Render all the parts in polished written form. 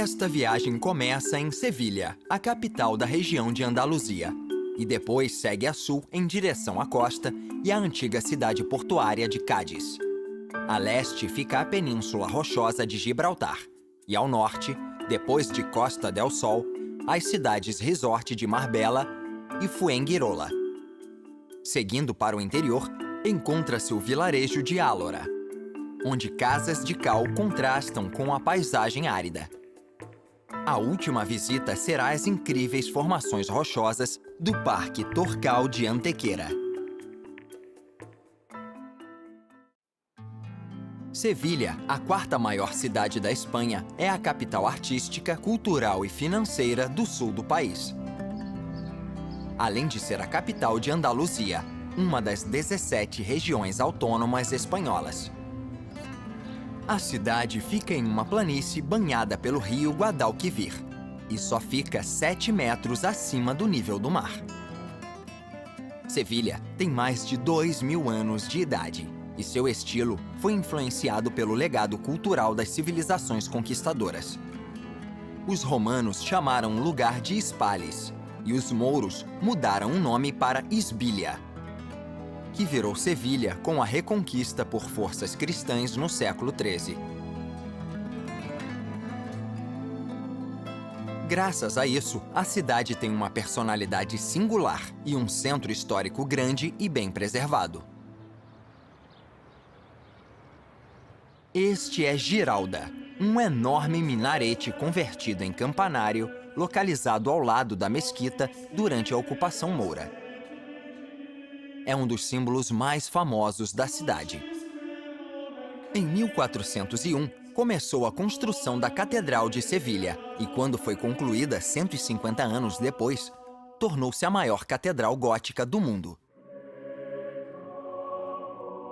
Esta viagem começa em Sevilha, a capital da região de Andaluzia, e depois segue a sul em direção à costa e à antiga cidade portuária de Cádiz. A leste fica a Península Rochosa de Gibraltar, e ao norte, depois de Costa del Sol, as cidades resort de Marbella e Fuengirola. Seguindo para o interior, encontra-se o vilarejo de Allora, onde casas de cal contrastam com a paisagem árida. A última visita será às incríveis formações rochosas do Parque Torcal de Antequera. Sevilha, a quarta maior cidade da Espanha, é a capital artística, cultural e financeira do sul do país. Além de ser a capital de Andaluzia, uma das 17 regiões autônomas espanholas. A cidade fica em uma planície banhada pelo rio Guadalquivir e só fica 7 metros acima do nível do mar. Sevilha tem mais de 2.000 anos de idade e seu estilo foi influenciado pelo legado cultural das civilizações conquistadoras. Os romanos chamaram o lugar de Hispales e os mouros mudaram o nome para Isbília, que virou Sevilha com a reconquista por forças cristãs no século XIII. Graças a isso, a cidade tem uma personalidade singular e um centro histórico grande e bem preservado. Este é Giralda, um enorme minarete convertido em campanário, localizado ao lado da mesquita durante a ocupação moura. É um dos símbolos mais famosos da cidade. Em 1401, começou a construção da Catedral de Sevilha e, quando foi concluída 150 anos depois, tornou-se a maior catedral gótica do mundo.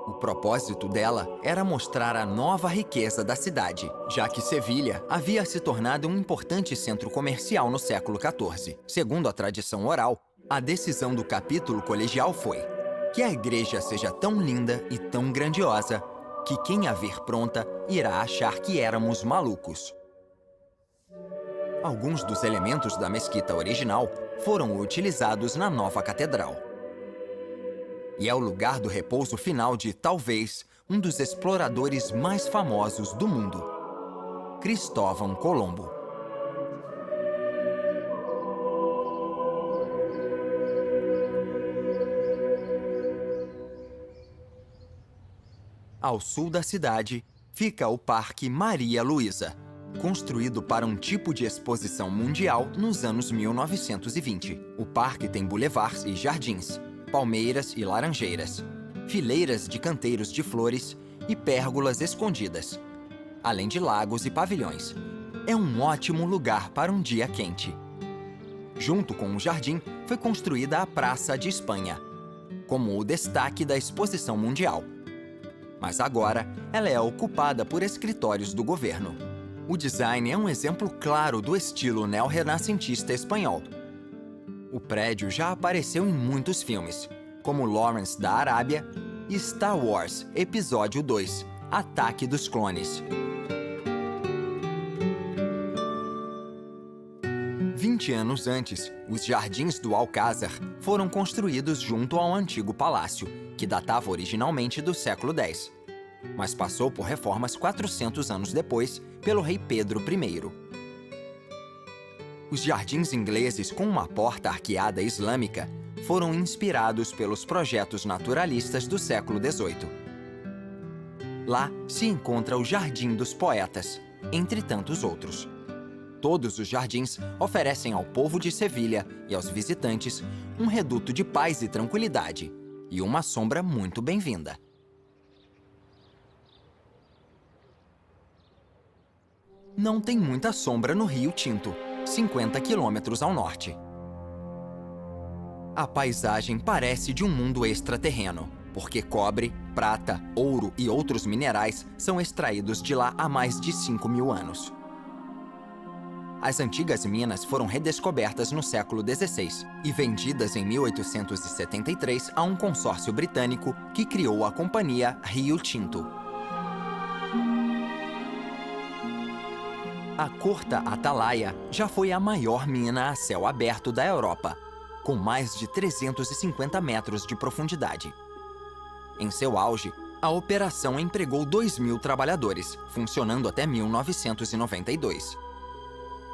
O propósito dela era mostrar a nova riqueza da cidade, já que Sevilha havia se tornado um importante centro comercial no século XIV. Segundo a tradição oral, a decisão do capítulo colegial foi que a igreja seja tão linda e tão grandiosa que quem a ver pronta irá achar que éramos malucos. Alguns dos elementos da mesquita original foram utilizados na nova catedral. E é o lugar do repouso final de, talvez, um dos exploradores mais famosos do mundo, Cristóvão Colombo. Ao sul da cidade, fica o Parque Maria Luísa, construído para um tipo de exposição mundial nos anos 1920. O parque tem bulevares e jardins, palmeiras e laranjeiras, fileiras de canteiros de flores e pérgolas escondidas, além de lagos e pavilhões. É um ótimo lugar para um dia quente. Junto com o jardim, foi construída a Praça de Espanha, como o destaque da exposição mundial. Mas agora, ela é ocupada por escritórios do governo. O design é um exemplo claro do estilo neorrenascentista espanhol. O prédio já apareceu em muitos filmes, como Lawrence da Arábia e Star Wars Episódio 2, Ataque dos Clones. 20 anos antes, os Jardins do Alcázar foram construídos junto ao antigo palácio, que datava originalmente do século X, mas passou por reformas 400 anos depois pelo rei Pedro I. Os jardins ingleses com uma porta arqueada islâmica foram inspirados pelos projetos naturalistas do século XVIII. Lá se encontra o Jardim dos Poetas, entre tantos outros. Todos os jardins oferecem ao povo de Sevilha e aos visitantes um reduto de paz e tranquilidade e uma sombra muito bem-vinda. Não tem muita sombra no Rio Tinto, 50 quilômetros ao norte. A paisagem parece de um mundo extraterreno, porque cobre, prata, ouro e outros minerais são extraídos de lá há mais de 5.000 anos. As antigas minas foram redescobertas no século XVI e vendidas em 1873 a um consórcio britânico que criou a companhia Rio Tinto. A Corta Atalaia já foi a maior mina a céu aberto da Europa, com mais de 350 metros de profundidade. Em seu auge, a operação empregou 2.000 trabalhadores, funcionando até 1992.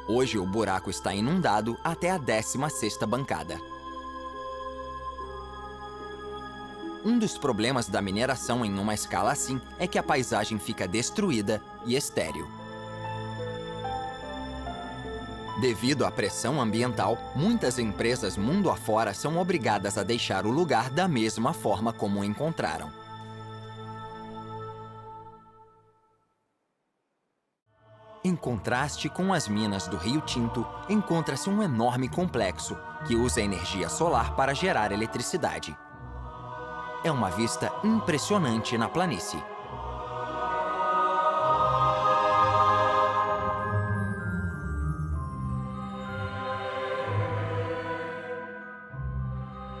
Hoje, o buraco está inundado até a 16ª bancada. Um dos problemas da mineração em uma escala assim é que a paisagem fica destruída e estéril. Devido à pressão ambiental, muitas empresas mundo afora são obrigadas a deixar o lugar da mesma forma como o encontraram. Em contraste com as minas do Rio Tinto, encontra-se um enorme complexo que usa energia solar para gerar eletricidade. É uma vista impressionante na planície.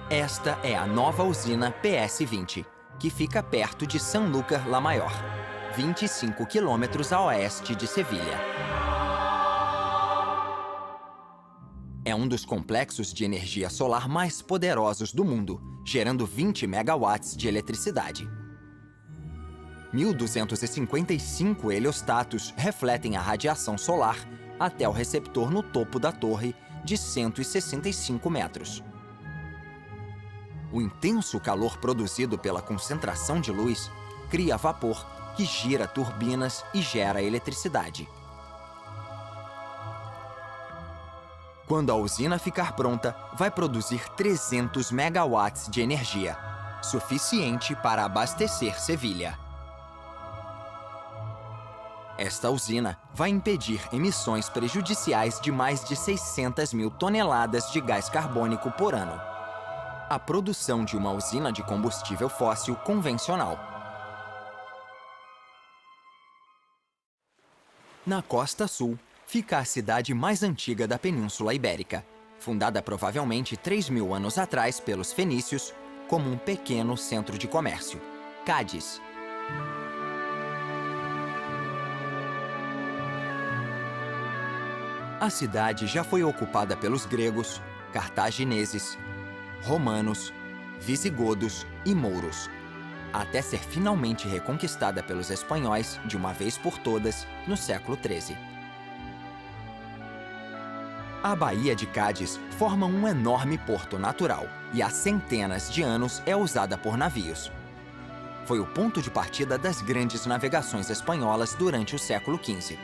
Esta é a nova usina PS20, que fica perto de Sanlúcar la Mayor, 25 quilômetros a oeste de Sevilha. É um dos complexos de energia solar mais poderosos do mundo, gerando 20 megawatts de eletricidade. 1.255 heliostatos refletem a radiação solar até o receptor no topo da torre, de 165 metros. O intenso calor produzido pela concentração de luz cria vapor que gira turbinas e gera eletricidade. Quando a usina ficar pronta, vai produzir 300 megawatts de energia, suficiente para abastecer Sevilha. Esta usina vai impedir emissões prejudiciais de mais de 600.000 toneladas de gás carbônico por ano. A produção de uma usina de combustível fóssil convencional. Na costa sul, fica a cidade mais antiga da Península Ibérica, fundada provavelmente 3.000 anos atrás pelos fenícios, como um pequeno centro de comércio, Cádiz. A cidade já foi ocupada pelos gregos, cartagineses, romanos, visigodos e mouros, até ser finalmente reconquistada pelos espanhóis de uma vez por todas no século XIII. A Baía de Cádiz forma um enorme porto natural e há centenas de anos é usada por navios. Foi o ponto de partida das grandes navegações espanholas durante o século XV.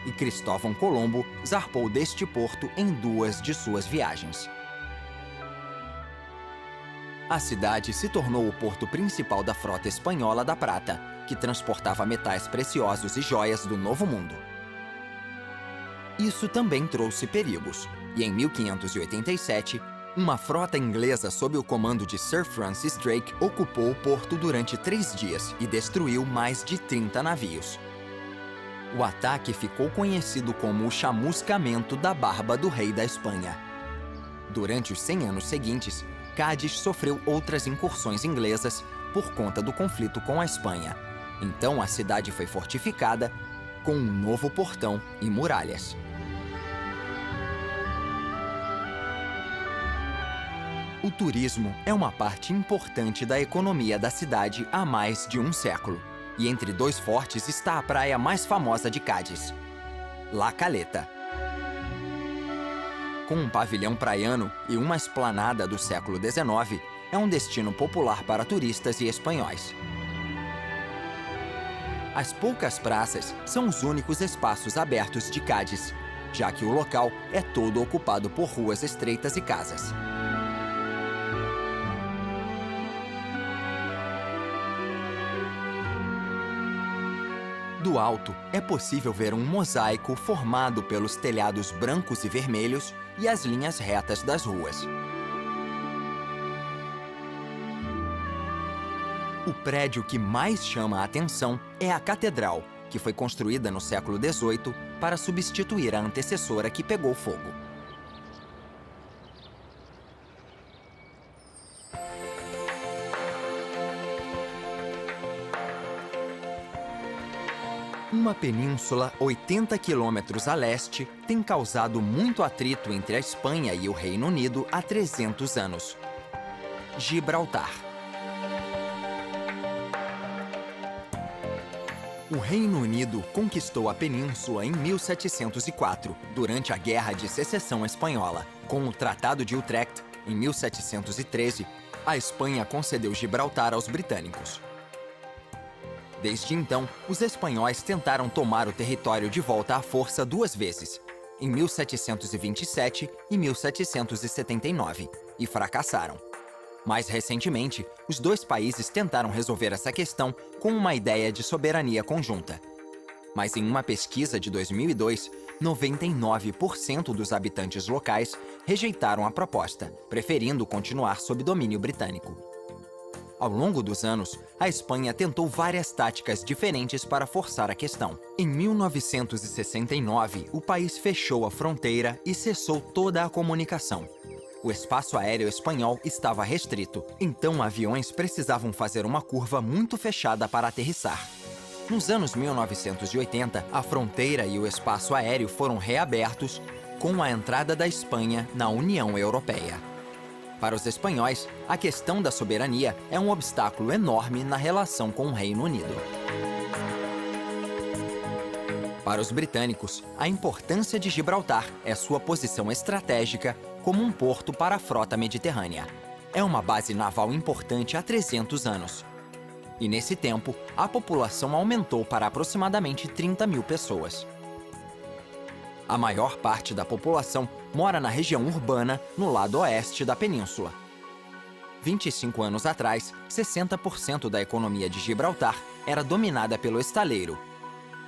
E Cristóvão Colombo zarpou deste porto em 2 de suas viagens. A cidade se tornou o porto principal da frota espanhola da prata, que transportava metais preciosos e joias do Novo Mundo. Isso também trouxe perigos, e em 1587, uma frota inglesa sob o comando de Sir Francis Drake ocupou o porto durante 3 dias e destruiu mais de 30 navios. O ataque ficou conhecido como o chamuscamento da barba do rei da Espanha. Durante os 100 anos seguintes, Cádiz sofreu outras incursões inglesas por conta do conflito com a Espanha. Então a cidade foi fortificada com um novo portão e muralhas. O turismo é uma parte importante da economia da cidade há mais de um século. E entre 2 fortes está a praia mais famosa de Cádiz, La Caleta. Com um pavilhão praiano e uma esplanada do século XIX, é um destino popular para turistas e espanhóis. As poucas praças são os únicos espaços abertos de Cádiz, já que o local é todo ocupado por ruas estreitas e casas. Do alto, é possível ver um mosaico formado pelos telhados brancos e vermelhos e as linhas retas das ruas. O prédio que mais chama a atenção é a Catedral, que foi construída no século XVIII para substituir a antecessora que pegou fogo. Uma península 80 quilômetros a leste tem causado muito atrito entre a Espanha e o Reino Unido há 300 anos. Gibraltar. O Reino Unido conquistou a península em 1704, durante a Guerra de Secessão Espanhola. Com o Tratado de Utrecht, em 1713, a Espanha concedeu Gibraltar aos britânicos. Desde então, os espanhóis tentaram tomar o território de volta à força 2 vezes, em 1727 e 1779, e fracassaram. Mais recentemente, os 2 países tentaram resolver essa questão com uma ideia de soberania conjunta. Mas em uma pesquisa de 2002, 99% dos habitantes locais rejeitaram a proposta, preferindo continuar sob domínio britânico. Ao longo dos anos, a Espanha tentou várias táticas diferentes para forçar a questão. Em 1969, o país fechou a fronteira e cessou toda a comunicação. O espaço aéreo espanhol estava restrito, então aviões precisavam fazer uma curva muito fechada para aterrissar. Nos anos 1980, a fronteira e o espaço aéreo foram reabertos com a entrada da Espanha na União Europeia. Para os espanhóis, a questão da soberania é um obstáculo enorme na relação com o Reino Unido. Para os britânicos, a importância de Gibraltar é sua posição estratégica como um porto para a frota mediterrânea. É uma base naval importante há 300 anos. E nesse tempo, a população aumentou para aproximadamente 30 mil pessoas. A maior parte da população mora na região urbana, no lado oeste da península. 25 anos atrás, 60% da economia de Gibraltar era dominada pelo estaleiro.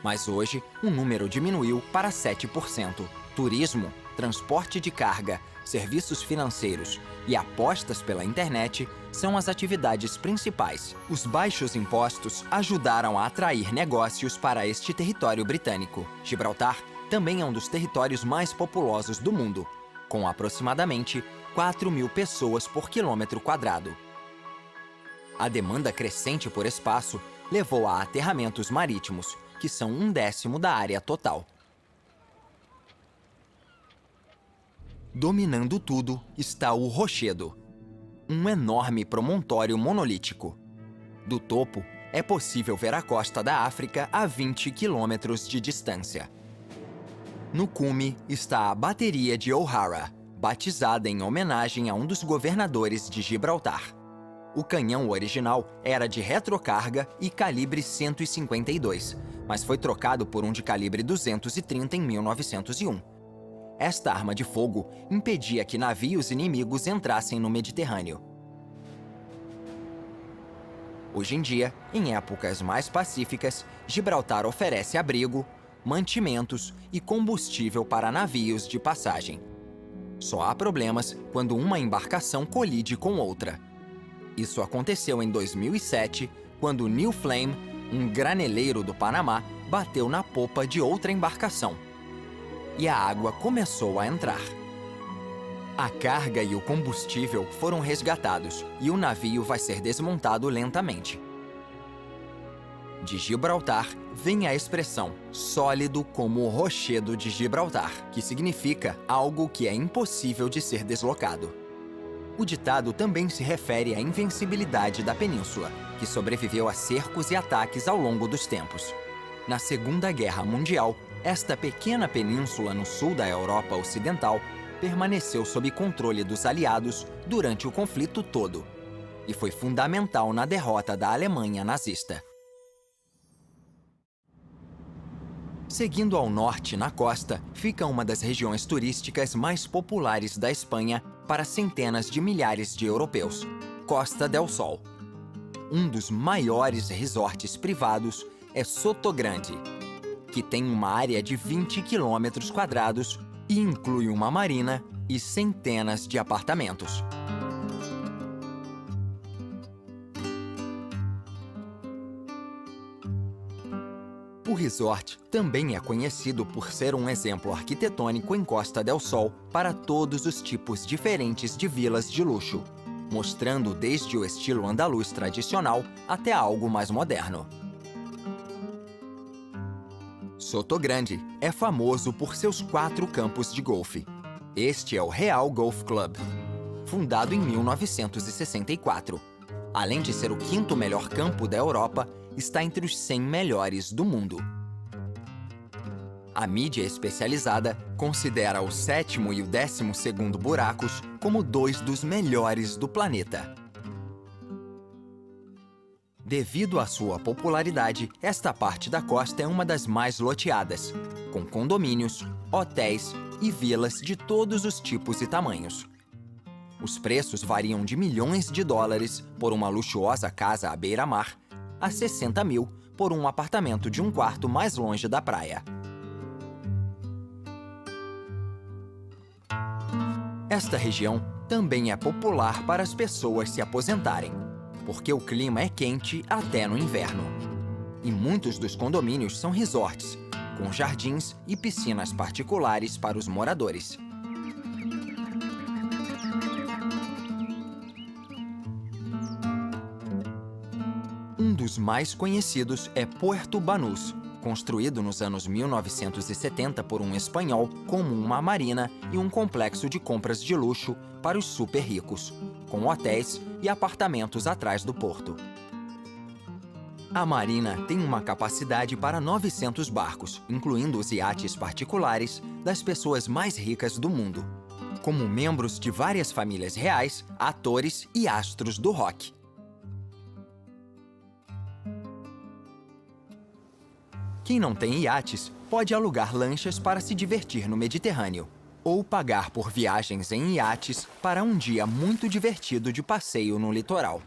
Mas hoje, o número diminuiu para 7%. Turismo, transporte de carga, serviços financeiros e apostas pela internet são as atividades principais. Os baixos impostos ajudaram a atrair negócios para este território britânico. Gibraltar também é um dos territórios mais populosos do mundo, com aproximadamente 4 mil pessoas por quilômetro quadrado. A demanda crescente por espaço levou a aterramentos marítimos, que são 1/10 da área total. Dominando tudo está o Rochedo, um enorme promontório monolítico. Do topo, é possível ver a costa da África a 20 quilômetros de distância. No cume está a Bateria de O'Hara, batizada em homenagem a um dos governadores de Gibraltar. O canhão original era de retrocarga e calibre 152, mas foi trocado por um de calibre 230 em 1901. Esta arma de fogo impedia que navios inimigos entrassem no Mediterrâneo. Hoje em dia, em épocas mais pacíficas, Gibraltar oferece abrigo, mantimentos e combustível para navios de passagem. Só há problemas quando uma embarcação colide com outra. Isso aconteceu em 2007, quando o New Flame, um graneleiro do Panamá, bateu na popa de outra embarcação. E a água começou a entrar. A carga e o combustível foram resgatados e o navio vai ser desmontado lentamente. De Gibraltar vem a expressão sólido como o rochedo de Gibraltar, que significa algo que é impossível de ser deslocado. O ditado também se refere à invencibilidade da península, que sobreviveu a cercos e ataques ao longo dos tempos. Na Segunda Guerra Mundial, esta pequena península no sul da Europa Ocidental permaneceu sob controle dos aliados durante o conflito todo e foi fundamental na derrota da Alemanha nazista. Seguindo ao norte, na costa, fica uma das regiões turísticas mais populares da Espanha para centenas de milhares de europeus, Costa del Sol. Um dos maiores resorts privados é Sotogrande, que tem uma área de 20 quilômetros quadrados e inclui uma marina e centenas de apartamentos. O resort também é conhecido por ser um exemplo arquitetônico em Costa del Sol para todos os tipos diferentes de vilas de luxo, mostrando desde o estilo andaluz tradicional até algo mais moderno. Sotogrande é famoso por seus 4 campos de golfe. Este é o Real Golf Club, fundado em 1964. Além de ser o 5º melhor campo da Europa, está entre os 100 melhores do mundo. A mídia especializada considera o 7º e o 12º buracos como 2 dos melhores do planeta. Devido à sua popularidade, esta parte da costa é uma das mais loteadas, com condomínios, hotéis e vilas de todos os tipos e tamanhos. Os preços variam de milhões de dólares por uma luxuosa casa à beira-mar a 60 mil por um apartamento de 1 quarto mais longe da praia. Esta região também é popular para as pessoas se aposentarem, porque o clima é quente até no inverno. E muitos dos condomínios são resorts, com jardins e piscinas particulares para os moradores. Um dos mais conhecidos é Puerto Banús, construído nos anos 1970 por um espanhol como uma marina e um complexo de compras de luxo para os super ricos, com hotéis e apartamentos atrás do porto. A marina tem uma capacidade para 900 barcos, incluindo os iates particulares das pessoas mais ricas do mundo, como membros de várias famílias reais, atores e astros do rock. Quem não tem iates pode alugar lanchas para se divertir no Mediterrâneo, ou pagar por viagens em iates para um dia muito divertido de passeio no litoral.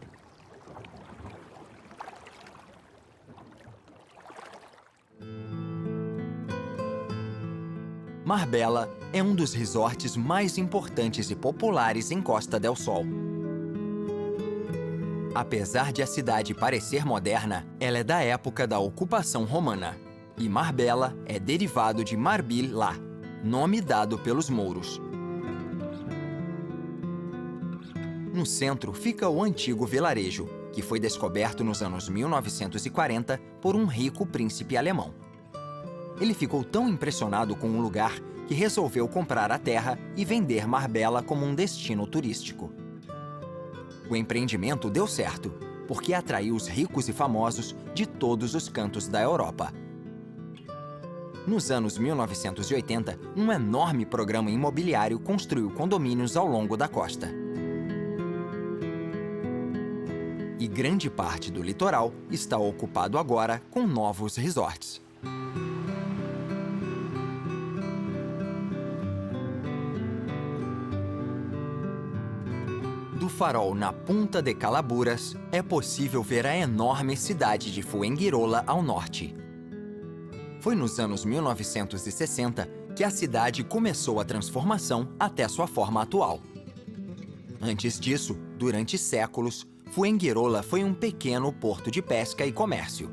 Marbella é um dos resorts mais importantes e populares em Costa del Sol. Apesar de a cidade parecer moderna, ela é da época da ocupação romana. E Marbella é derivado de Marbil lá, nome dado pelos mouros. No centro fica o antigo vilarejo, que foi descoberto nos anos 1940 por um rico príncipe alemão. Ele ficou tão impressionado com o lugar que resolveu comprar a terra e vender Marbella como um destino turístico. O empreendimento deu certo, porque atraiu os ricos e famosos de todos os cantos da Europa. Nos anos 1980, um enorme programa imobiliário construiu condomínios ao longo da costa. E grande parte do litoral está ocupado agora com novos resorts. Do farol na Punta de Calaburas, é possível ver a enorme cidade de Fuengirola ao norte. Foi nos anos 1960 que a cidade começou a transformação até sua forma atual. Antes disso, durante séculos, Fuengirola foi um pequeno porto de pesca e comércio.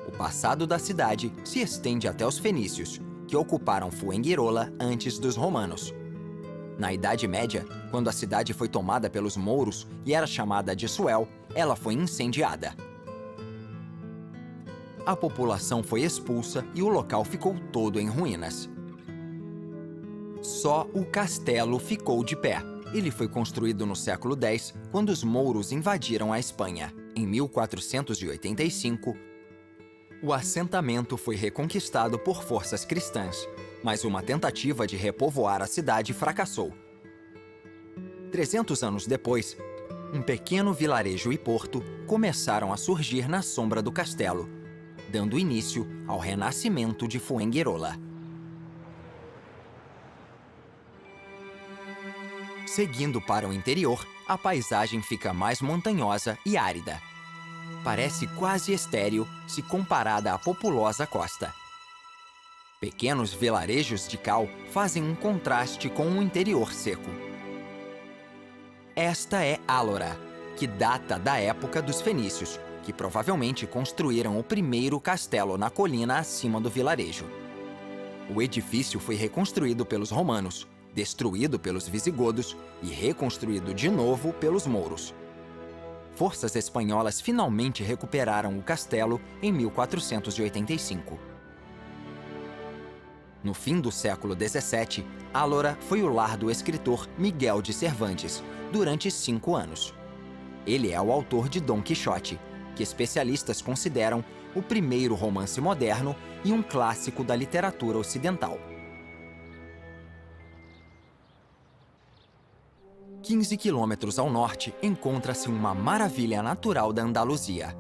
O passado da cidade se estende até os fenícios, que ocuparam Fuengirola antes dos romanos. Na Idade Média, quando a cidade foi tomada pelos mouros e era chamada de Suel, ela foi incendiada. A população foi expulsa e o local ficou todo em ruínas. Só o castelo ficou de pé. Ele foi construído no século X, quando os mouros invadiram a Espanha. Em 1485, o assentamento foi reconquistado por forças cristãs, mas uma tentativa de repovoar a cidade fracassou. 300 anos depois, um pequeno vilarejo e porto começaram a surgir na sombra do castelo, dando início ao renascimento de Fuengirola. Seguindo para o interior, a paisagem fica mais montanhosa e árida. Parece quase estéril se comparada à populosa costa. Pequenos vilarejos de cal fazem um contraste com o interior seco. Esta é Álora, que data da época dos fenícios, que provavelmente construíram o primeiro castelo na colina acima do vilarejo. O edifício foi reconstruído pelos romanos, destruído pelos visigodos e reconstruído de novo pelos mouros. Forças espanholas finalmente recuperaram o castelo em 1485. No fim do século XVII, Álora foi o lar do escritor Miguel de Cervantes durante 5 anos. Ele é o autor de Dom Quixote, que especialistas consideram o primeiro romance moderno e um clássico da literatura ocidental. 15 quilômetros ao norte encontra-se uma maravilha natural da Andaluzia: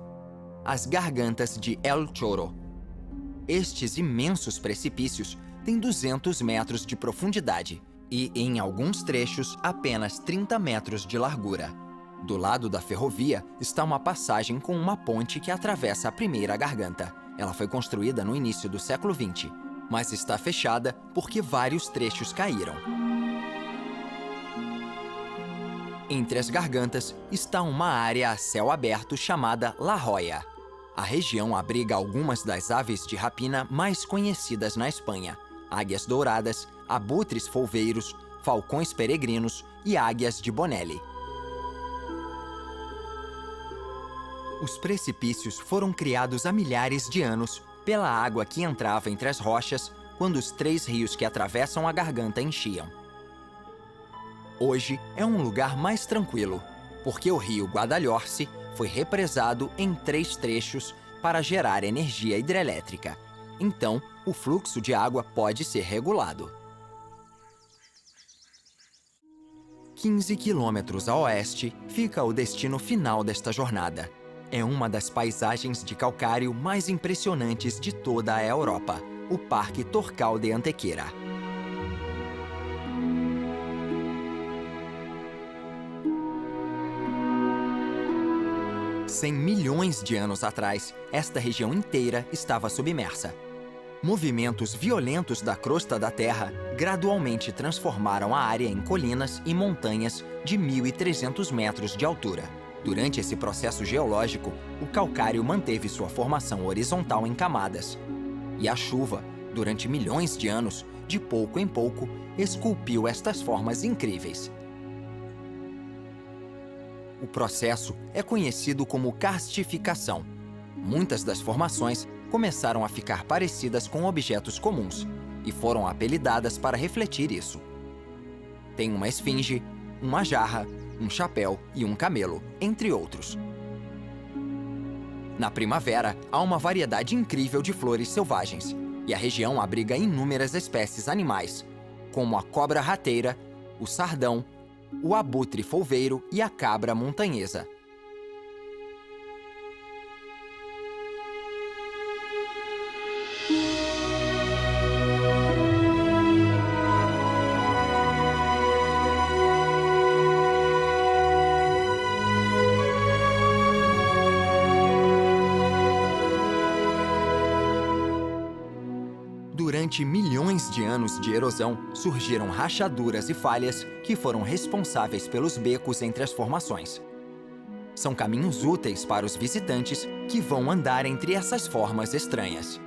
as Gargantas de El Choro. Estes imensos precipícios têm 200 metros de profundidade e, em alguns trechos, apenas 30 metros de largura. Do lado da ferrovia está uma passagem com uma ponte que atravessa a primeira garganta. Ela foi construída no início do século XX, mas está fechada porque vários trechos caíram. Entre as gargantas está uma área a céu aberto chamada La Joya. A região abriga algumas das aves de rapina mais conhecidas na Espanha: águias douradas, abutres folveiros, falcões peregrinos e águias de Bonelli. Os precipícios foram criados há milhares de anos pela água que entrava entre as rochas quando os 3 rios que atravessam a garganta enchiam. Hoje é um lugar mais tranquilo, porque o rio Guadalhorce foi represado em 3 trechos para gerar energia hidrelétrica. Então, o fluxo de água pode ser regulado. 15 quilômetros a oeste fica o destino final desta jornada. É uma das paisagens de calcário mais impressionantes de toda a Europa, o Parque Torcal de Antequera. Cem milhões de anos atrás, esta região inteira estava submersa. Movimentos violentos da crosta da Terra gradualmente transformaram a área em colinas e montanhas de 1.300 metros de altura. Durante esse processo geológico, o calcário manteve sua formação horizontal em camadas. E a chuva, durante milhões de anos, de pouco em pouco, esculpiu estas formas incríveis. O processo é conhecido como karstificação. Muitas das formações começaram a ficar parecidas com objetos comuns e foram apelidadas para refletir isso. Tem uma esfinge, uma jarra, um chapéu e um camelo, entre outros. Na primavera, há uma variedade incrível de flores selvagens, e a região abriga inúmeras espécies animais, como a cobra rateira, o sardão, o abutre folveiro e a cabra montanhesa. Durante milhões de anos de erosão, surgiram rachaduras e falhas que foram responsáveis pelos becos entre as formações. São caminhos úteis para os visitantes que vão andar entre essas formas estranhas.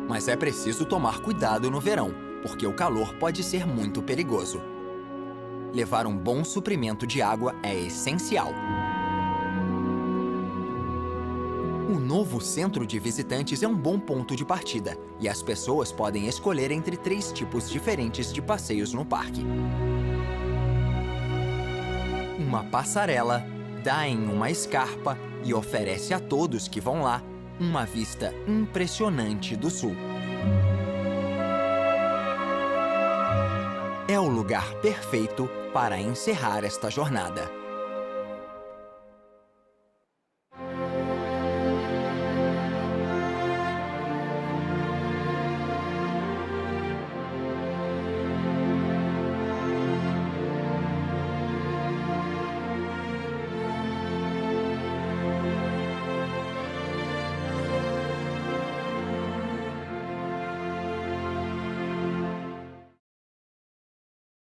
Mas é preciso tomar cuidado no verão, porque o calor pode ser muito perigoso. Levar um bom suprimento de água é essencial. O novo centro de visitantes é um bom ponto de partida, e as pessoas podem escolher entre 3 tipos diferentes de passeios no parque. Uma passarela dá em uma escarpa e oferece a todos que vão lá uma vista impressionante do sul. É o lugar perfeito para encerrar esta jornada.